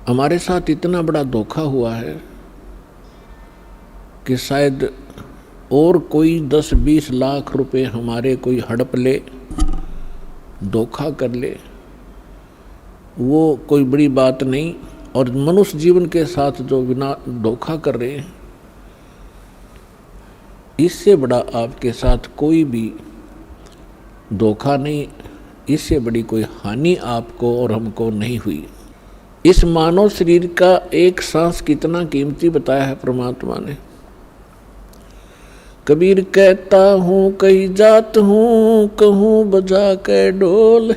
हमारे साथ इतना बड़ा धोखा हुआ है कि शायद और कोई 10-20 लाख रुपए हमारे कोई हड़प ले, धोखा कर ले, वो कोई बड़ी बात नहीं। और मनुष्य जीवन के साथ जो बिना धोखा कर रहे हैं, इससे बड़ा आपके साथ कोई भी धोखा नहीं, इससे बड़ी कोई हानि आपको और हमको नहीं हुई। इस मानव शरीर का एक सांस कितना कीमती बताया है परमात्मा ने। कबीर कहता हूँ कहीं जात हूँ, कहूँ बजा के ढोल,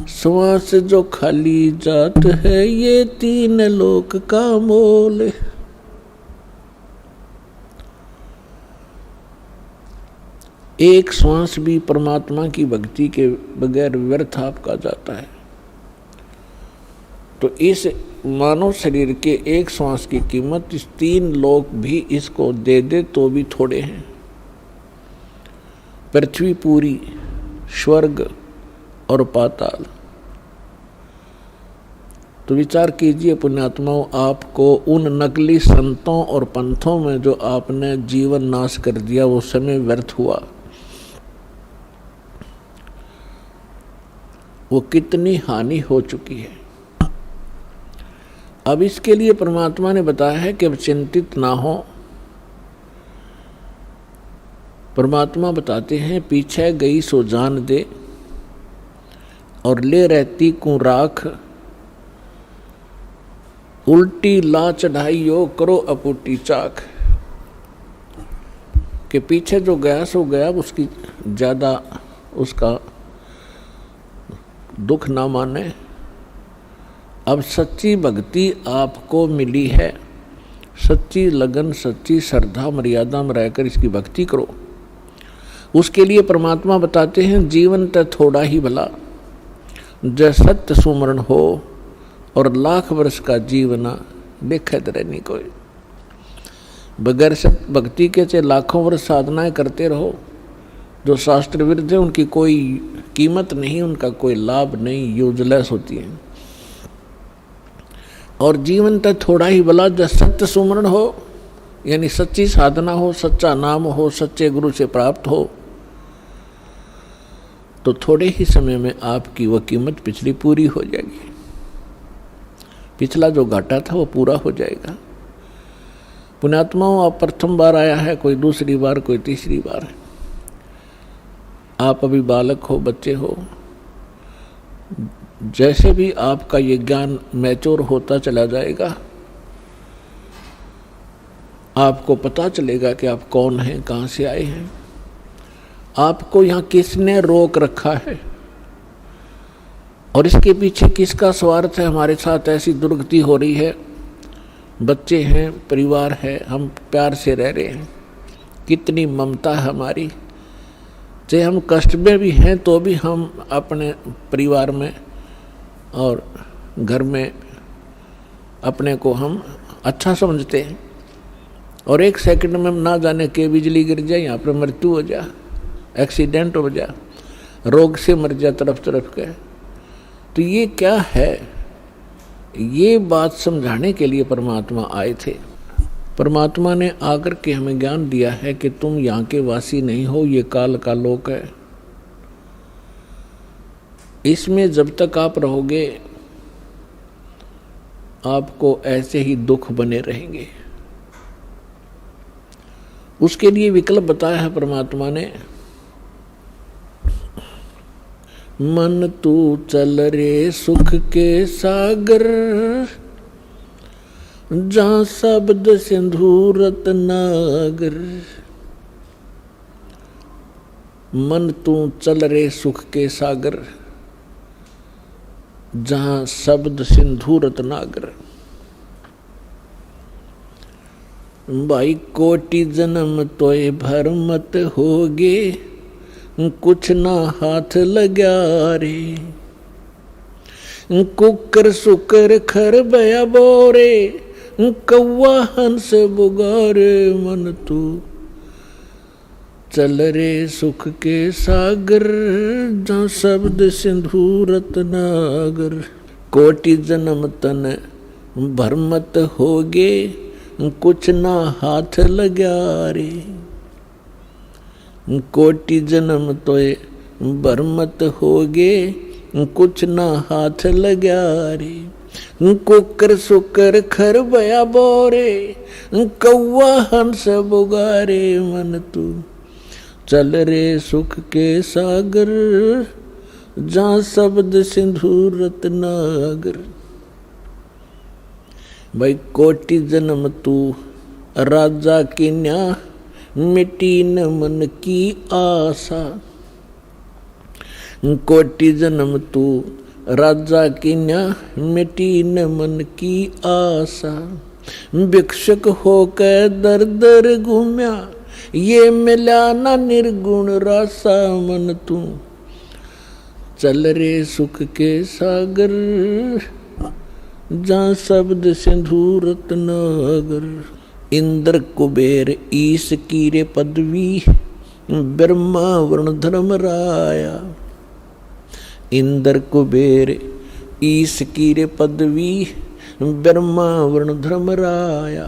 श्वास जो खाली जात है ये 3 लोक का मोल। एक श्वास भी परमात्मा की भक्ति के बगैर व्यर्थ आपका जाता है। तो इस मानव शरीर के एक श्वास की कीमत इस 3 लोक भी इसको दे दे तो भी थोड़े हैं। पृथ्वी पूरी, स्वर्ग और पाताल। तो विचार कीजिए पुण्यात्माओं, आपको उन नकली संतों और पंथों में जो आपने जीवन नाश कर दिया, वो समय व्यर्थ हुआ। वो कितनी हानि हो चुकी है। अब इसके लिए परमात्मा ने बताया है कि अब चिंतित ना हो। परमात्मा बताते हैं पीछे गई सो जान दे, और ले रहती को राख, उल्टी ला चढ़ाइयो करो अपुटी चाक। के पीछे जो गया सो गया, उसकी ज्यादा उसका दुख ना माने। अब सच्ची भक्ति आपको मिली है, सच्ची लगन, सच्ची श्रद्धा मर्यादा में रहकर इसकी भक्ति करो। उसके लिए परमात्मा बताते हैं जीवन तो थोड़ा ही भला, जय सत्य सुमरण हो, और लाख वर्ष का जीवना देखत रहनी कोई। बगैर सत्य भक्ति के चाहे लाखों वर्ष साधनाएं करते रहो, जो शास्त्र विरुद्ध है उनकी कोई कीमत नहीं, उनका कोई लाभ नहीं, यूजलेस होती है। और जीवन तो थोड़ा ही भला, जब सत्य सुमरण हो, यानी सच्ची साधना हो, सच्चा नाम हो, सच्चे गुरु से प्राप्त हो, तो थोड़े ही समय में आपकी वह कीमत पिछली पूरी हो जाएगी। पिछला जो घाटा था वो पूरा हो जाएगा। पुण्यात्माओं, आप प्रथम बार आया है, कोई दूसरी बार, कोई तीसरी बार है। आप अभी बालक हो, बच्चे हो, जैसे भी आपका ये ज्ञान मैच्योर होता चला जाएगा, आपको पता चलेगा कि आप कौन हैं, कहाँ से आए हैं, आपको यहाँ किसने रोक रखा है, और इसके पीछे किसका स्वार्थ है। हमारे साथ ऐसी दुर्गति हो रही है, बच्चे हैं, परिवार है, हम प्यार से रह रहे हैं, कितनी ममता है हमारी। चाहे हम कष्ट में भी हैं तो भी हम अपने परिवार में और घर में अपने को हम अच्छा समझते हैं, और एक सेकंड में ना जाने के बिजली गिर जाए, यहाँ पर मृत्यु हो जाए, एक्सीडेंट हो जाए, रोग से मर जाए तरफ तरफ के। तो ये क्या है? ये बात समझाने के लिए परमात्मा आए थे। परमात्मा ने आकर के हमें ज्ञान दिया है कि तुम यहाँ के वासी नहीं हो, ये काल का लोक है। इसमें जब तक आप रहोगे आपको ऐसे ही दुख बने रहेंगे। उसके लिए विकल्प बताया है परमात्मा ने। मन तू चल रे सुख के सागर, जहाँ शब्द सिंधु रत्नागर। मन तू चल रे सुख के सागर, जहाँ शब्द सिंधु रत्नागर। भाई कोटि जन्म तोय भर मत होगे, कुछ ना हाथ लगा रे। कुकर सुकर खर बया बोरे, कौवा हंस बुगारे। मन तू चल रे सुख के सागर, जहाँ शब्द सिंधु रत्नागर। कोटि जन्म तन भरमत होगे, कुछ ना हाथ लग्या रे। कोटि जन्म तोय भरमत होगे, कुछ ना हाथ लग्या रे। कुकर सुकर खर बया बोरे, कौआ हंस बुगारे मन तू। चल रे सुख के सागर, जहाँ शब्द सिंधु रत्नागर। भाई कोटि जन्म तू राजा की न्या, मिटी न मन की आशा। कोटि जन्म तू राजा की न्या, मिटी न मन की आशा। भिक्षुक होकर दर दर घूम्या, ये मिला ना निर्गुण रासा मन तू। चल रे सुख के सागर, जहाँ शब्द सिंधु रत्नागर। इंद्र कुबेर ईश कीरे पदवी, ब्रह्मा वरुण धर्म राया। इंद्र कुबेर ईश कीरे पदवी, ब्रह्मा वरुण धर्म राया।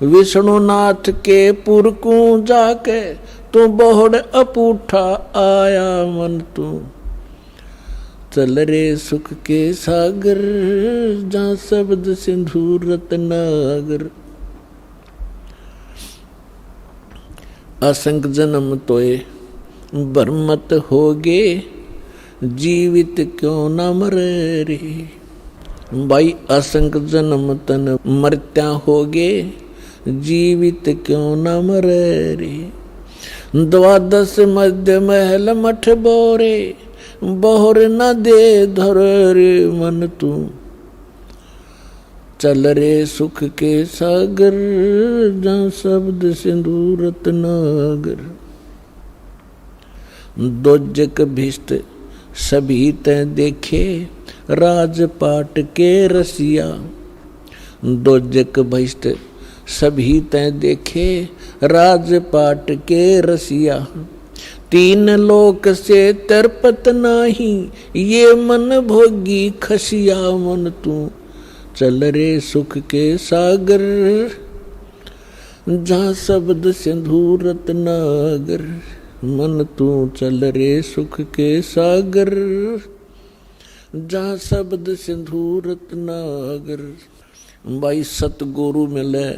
विष्णुनाथ के पुरकू जाके, तू बहुड़ अपूठा आया मन तू। चल रे सुख के सागर, जहाँ शब्द सिंधु रत्नागर। असंख्य जन्म तोय भरमत होगे, जीवित क्यों न मरे रे। भाई असंख्य जन्म तन मरत्या होगे, जीवित क्यों न मरे रे। द्वादश मध्य महल मठ बोरे, बहुर न दे धर रे मन तू। चल रे सुख के सागर, जहाँ शब्द सिंधु रत्नागर। दोजक भिष्ट सभी तै देखे, राजपाट के रसिया। दोजक भिष्ट सभी तै देखे, राजपाट के रसिया। तीन लोक से तरपत नाही, ये मन भोगी खसिया मन तू। चल रे सुख के सागर, जहाँ शब्द सिंधु रत्नागर। मन तू चल रे सुख के सागर, जहाँ शब्द सिंधु रत्नागर। भाई सतगुरु मिले,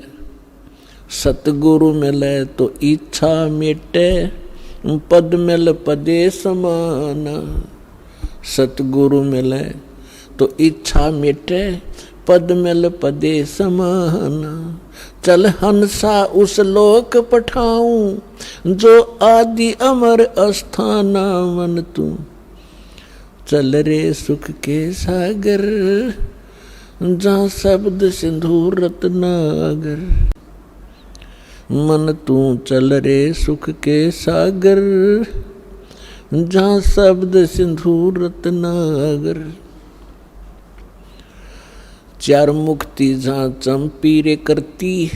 सतगुरु मिले तो इच्छा मिटे, पद मिल पदे समाना। सतगुरु मिले तो इच्छा मिटे, पद मिल पदे समाना। चल हंसा उस लोक पठाऊं, जो आदि अमर अस्थाना मन तू। चल रे सुख के सागर, जहाँ शब्द सिंधु रत्नागर। मन तू चल रे सुख के सागर, जहाँ शब्द सिंधु रत्नागर। चार मुक्ति जहाँ चंपी रे करती,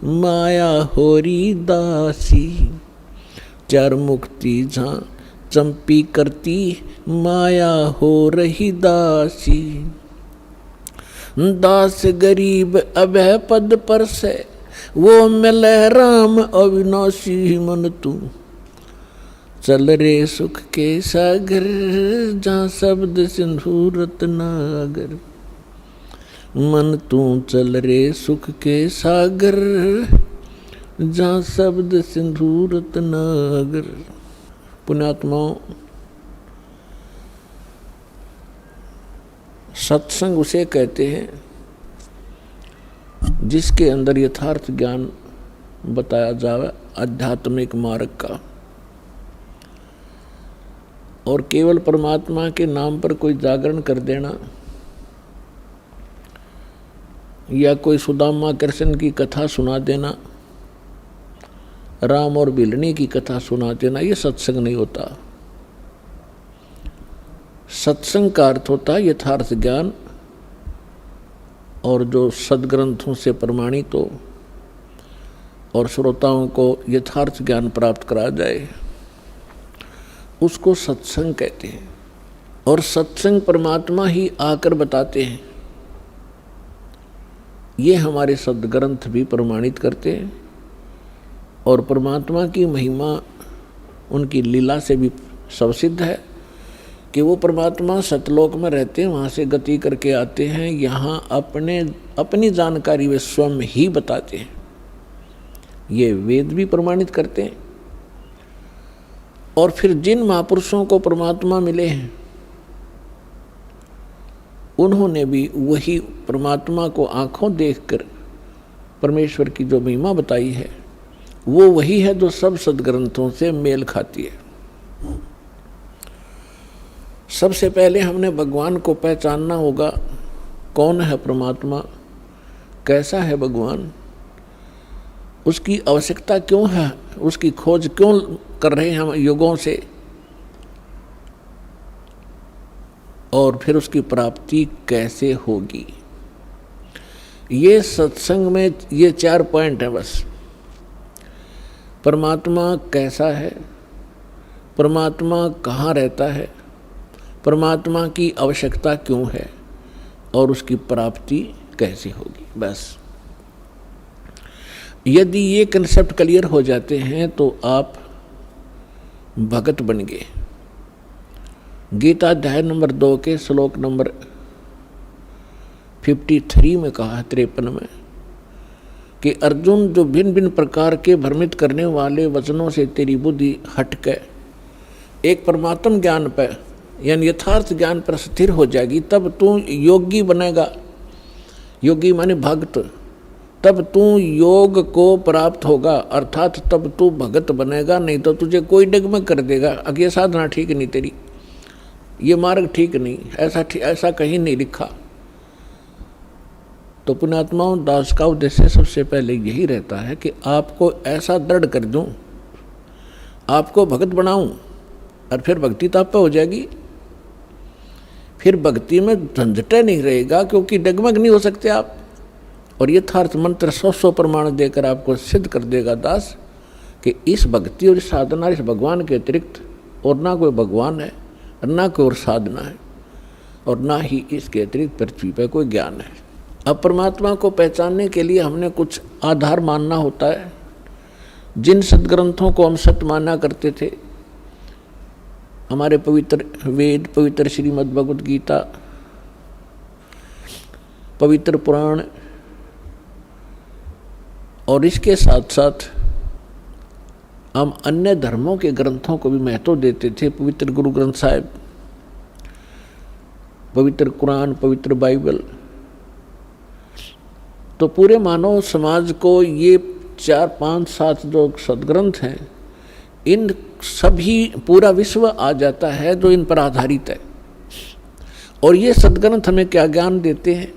माया होरी दासी। चार मुक्ति जहाँ चंपी करती, माया हो रही दासी। दास गरीब अभय पद पर से, वो मिले राम अविनाशी मन तू। चल रे सुख के सागर, जहाँ शब्द सिंधु रत्नागर। मन तू चल रे सुख के सागर, जहाँ शब्द सिंधु रत्नागर। पुण्यात्माओं, सत्संग उसे कहते हैं जिसके अंदर यथार्थ ज्ञान बताया जावे आध्यात्मिक मार्ग का, और केवल परमात्मा के नाम पर कोई जागरण कर देना या कोई सुदामा कृष्ण की कथा सुना देना, राम और बिलनी की कथा सुना देना, ये सत्संग नहीं होता। सत्संग का अर्थ होता है यथार्थ ज्ञान, और जो सदग्रंथों से प्रमाणित हो और श्रोताओं को यथार्थ ज्ञान प्राप्त करा जाए, उसको सत्संग कहते हैं। और सत्संग परमात्मा ही आकर बताते हैं। ये हमारे सद्ग्रंथ भी प्रमाणित करते हैं। और परमात्मा की महिमा उनकी लीला से भी सबसिद्ध है कि वो परमात्मा सतलोक में रहते हैं, वहाँ से गति करके आते हैं, यहाँ अपनी जानकारी वे स्वयं ही बताते हैं। ये वेद भी प्रमाणित करते हैं। और फिर जिन महापुरुषों को परमात्मा मिले हैं उन्होंने भी वही परमात्मा को आंखों देखकर परमेश्वर की जो महिमा बताई है वो वही है जो सब सद्ग्रंथों से मेल खाती है। सबसे पहले हमने भगवान को पहचानना होगा। कौन है परमात्मा, कैसा है भगवान, उसकी आवश्यकता क्यों है, उसकी खोज क्यों कर रहे हैं हम युगों से, और फिर उसकी प्राप्ति कैसे होगी। ये सत्संग में ये 4 पॉइंट है बस। परमात्मा कैसा है, परमात्मा कहाँ रहता है, परमात्मा की आवश्यकता क्यों है, और उसकी प्राप्ति कैसे होगी। बस यदि ये कंसेप्ट क्लियर हो जाते हैं तो आप भगत बन गए। गीता अध्याय नंबर 2 के श्लोक नंबर 53 में कहा है, 53 में, कि अर्जुन जो भिन्न भिन्न प्रकार के भ्रमित करने वाले वचनों से तेरी बुद्धि हटके एक परमात्म ज्ञान पर यानी यथार्थ ज्ञान पर स्थिर हो जाएगी, तब तू योगी बनेगा। योगी माने भक्त। तब तू योग को प्राप्त होगा, अर्थात तब तू भगत बनेगा। नहीं तो तुझे कोई डगमग कर देगा, अगे साधना ठीक नहीं तेरी, ये मार्ग ठीक नहीं, ऐसा कहीं नहीं लिखा। तो पुण्यात्माओं, दास का उद्देश्य सबसे पहले यही रहता है कि आपको ऐसा दृढ़ कर दूं, आपको भगत बनाऊं, और फिर भक्ति तो आप पे हो जाएगी। फिर भक्ति में झंझटे नहीं रहेगा, क्योंकि डगमग नहीं हो सकते आप। और यथार्थ मंत्र 100 प्रमाण देकर आपको सिद्ध कर देगा दास कि इस भक्ति और इस साधना, इस भगवान के अतिरिक्त और ना कोई भगवान है, और ना कोई और साधना है, और ना ही इसके अतिरिक्त पृथ्वी पर कोई ज्ञान है। अब परमात्मा को पहचानने के लिए हमने कुछ आधार मानना होता है। जिन सद्ग्रंथों को हम सत्य माना करते थे, हमारे पवित्र वेद, पवित्र श्रीमद् भगवद गीता, पवित्र पुराण, और इसके साथ साथ हम अन्य धर्मों के ग्रंथों को भी महत्व देते थे। पवित्र गुरु ग्रंथ साहिब, पवित्र कुरान, पवित्र बाइबल। तो पूरे मानव समाज को ये 4, 5, 7 जो सद्ग्रंथ हैं, इन सभी पूरा विश्व आ जाता है जो इन पर आधारित है। और ये सद्ग्रंथ हमें क्या ज्ञान देते हैं,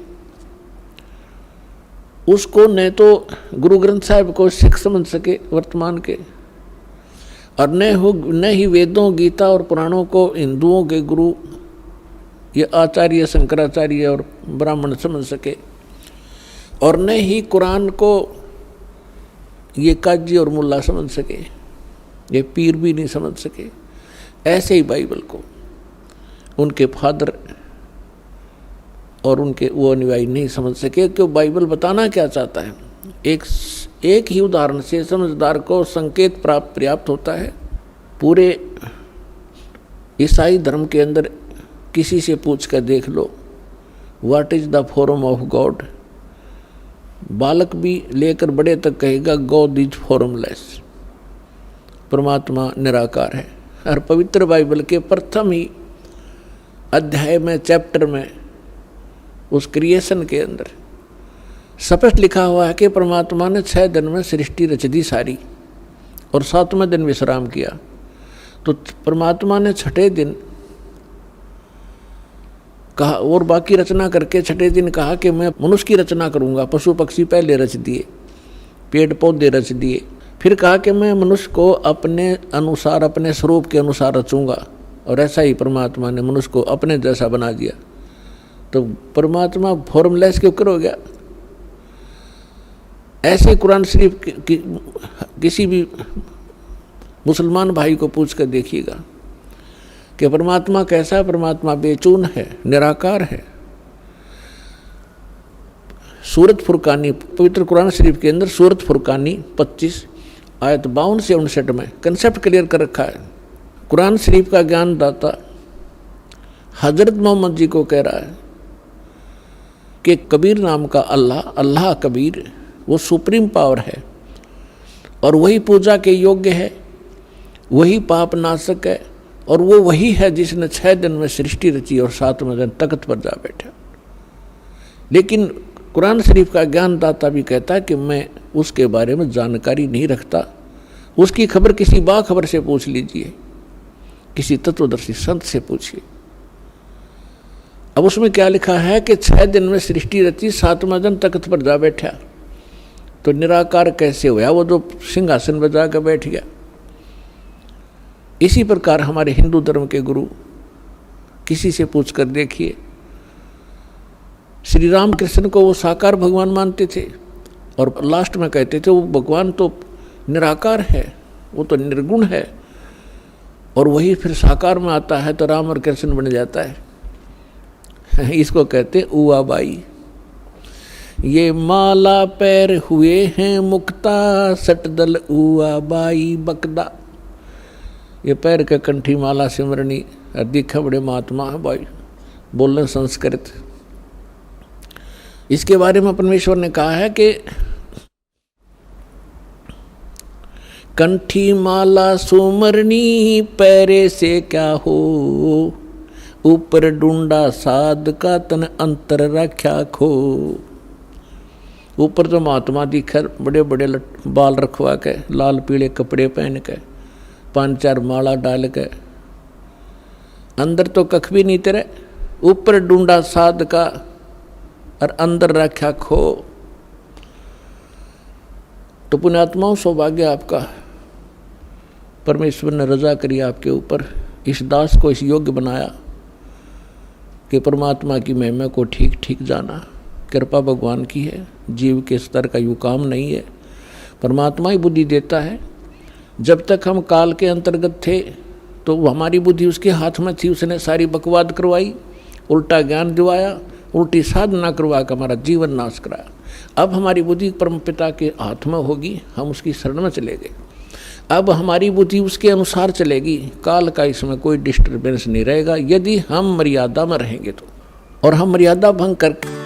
उसको न तो गुरु ग्रंथ साहिब को सिख समझ सके वर्तमान के, और न ही वेदों, गीता और पुराणों को हिंदुओं के गुरु ये आचार्य शंकराचार्य और ब्राह्मण समझ सके, और न ही कुरान को ये काजी और मुल्ला समझ सके, ये पीर भी नहीं समझ सके। ऐसे ही बाइबल को उनके फादर और उनके वो अनुयायी नहीं समझ सके कि बाइबल बताना क्या चाहता है। एक ही उदाहरण से समझदार को संकेत पर्याप्त होता है। पूरे ईसाई धर्म के अंदर किसी से पूछ कर देख लो, what is the form of God. बालक भी लेकर बड़े तक कहेगा गॉड इज फॉर्मलेस, परमात्मा निराकार है। और पवित्र बाइबल के प्रथम ही अध्याय में, चैप्टर में, उस क्रिएशन के अंदर स्पष्ट लिखा हुआ है कि परमात्मा ने 6 दिन में सृष्टि रच दी सारी, और 7वें दिन विश्राम किया। तो परमात्मा ने 6ठे दिन कहा, और बाकी रचना करके 6ठे दिन कहा कि मैं मनुष्य की रचना करूंगा। पशु पक्षी पहले रच दिए, पेड़ पौधे रच दिए, फिर कहा कि मैं मनुष्य को अपने अनुसार, अपने स्वरूप के अनुसार रचूंगा। और ऐसा ही परमात्मा ने मनुष्य को अपने जैसा बना दिया। तो परमात्मा फॉर्मलेस क्यों कर हो गया। ऐसे कुरान शरीफ किसी भी मुसलमान भाई को पूछ कर देखिएगा कि परमात्मा कैसा है? परमात्मा बेचून है, निराकार है। सूरत फुरकानी, पवित्र कुरान शरीफ के अंदर सूरत फुरकानी 25 आयत 52 से 59 में कंसेप्ट क्लियर कर रखा है। कुरान शरीफ का ज्ञान दाता हजरत मोहम्मद जी को कह रहा है कि कबीर नाम का अल्लाह, अल्लाह कबीर, वो सुप्रीम पावर है और वही पूजा के योग्य है, वही पाप नाशक है और वो वही है जिसने 6 दिन में सृष्टि रची और 7वें दिन तख्त पर जा बैठा। लेकिन कुरान शरीफ का ज्ञान दाता भी कहता है कि मैं उसके बारे में जानकारी नहीं रखता, उसकी खबर किसी बाखबर से पूछ लीजिए, किसी तत्वदर्शी संत से पूछिए। अब उसमें क्या लिखा है कि 6 दिन में सृष्टि रची, 7वें दिन तख्त पर जा बैठा। तो निराकार कैसे हुआ? वो जो सिंहासन पर जाकर बैठ गया। इसी प्रकार हमारे हिंदू धर्म के गुरु किसी से पूछ कर देखिए, श्री राम कृष्ण को वो साकार भगवान मानते थे और लास्ट में कहते थे वो भगवान तो निराकार है, वो तो निर्गुण है, और वही फिर साकार में आता है तो राम और कृष्ण बन जाता है। इसको कहते उआ बाई। ये माला पैर हुए हैं मुक्ता, सटदल उआ बाई बकदा। ये पैर के कंठी माला सिमरनी, दिखा बड़े महात्मा है भाई, बोलने संस्कृत। इसके बारे में परमेश्वर ने कहा है कि कंठी माला सुमरनी, पैरे से क्या हो, ऊपर ढूंढा साध का तन अंतर रख्या खो। ऊपर तो महात्मा दिखर बड़े बड़े बाल रखवा के, लाल पीले कपड़े पहन के, 5-4 माला डाल के, अंदर तो कख भी नहीं तेरे। ऊपर ढूंढा साध का और अंदर रख्या खो। तो पुण्यात्माओं, सौभाग्य आपका, परमेश्वर ने रजा करी आपके ऊपर, इस दास को इस योग्य बनाया कि परमात्मा की महिमा को ठीक ठीक जाना। कृपा भगवान की है, जीव के स्तर का यूँ काम नहीं है, परमात्मा ही बुद्धि देता है। जब तक हम काल के अंतर्गत थे तो हमारी बुद्धि उसके हाथ में थी, उसने सारी बकवाद करवाई, उल्टा ज्ञान दिवाया, उल्टी साधना करवा कर हमारा जीवन नाश कराया। अब हमारी बुद्धि परमपिता के हाथ में होगी, हम उसकी शरण में चले गए। अब हमारी बुद्धि उसके अनुसार चलेगी, काल का इसमें कोई डिस्टर्बेंस नहीं रहेगा, यदि हम मर्यादा में रहेंगे तो। और हम मर्यादा भंग करके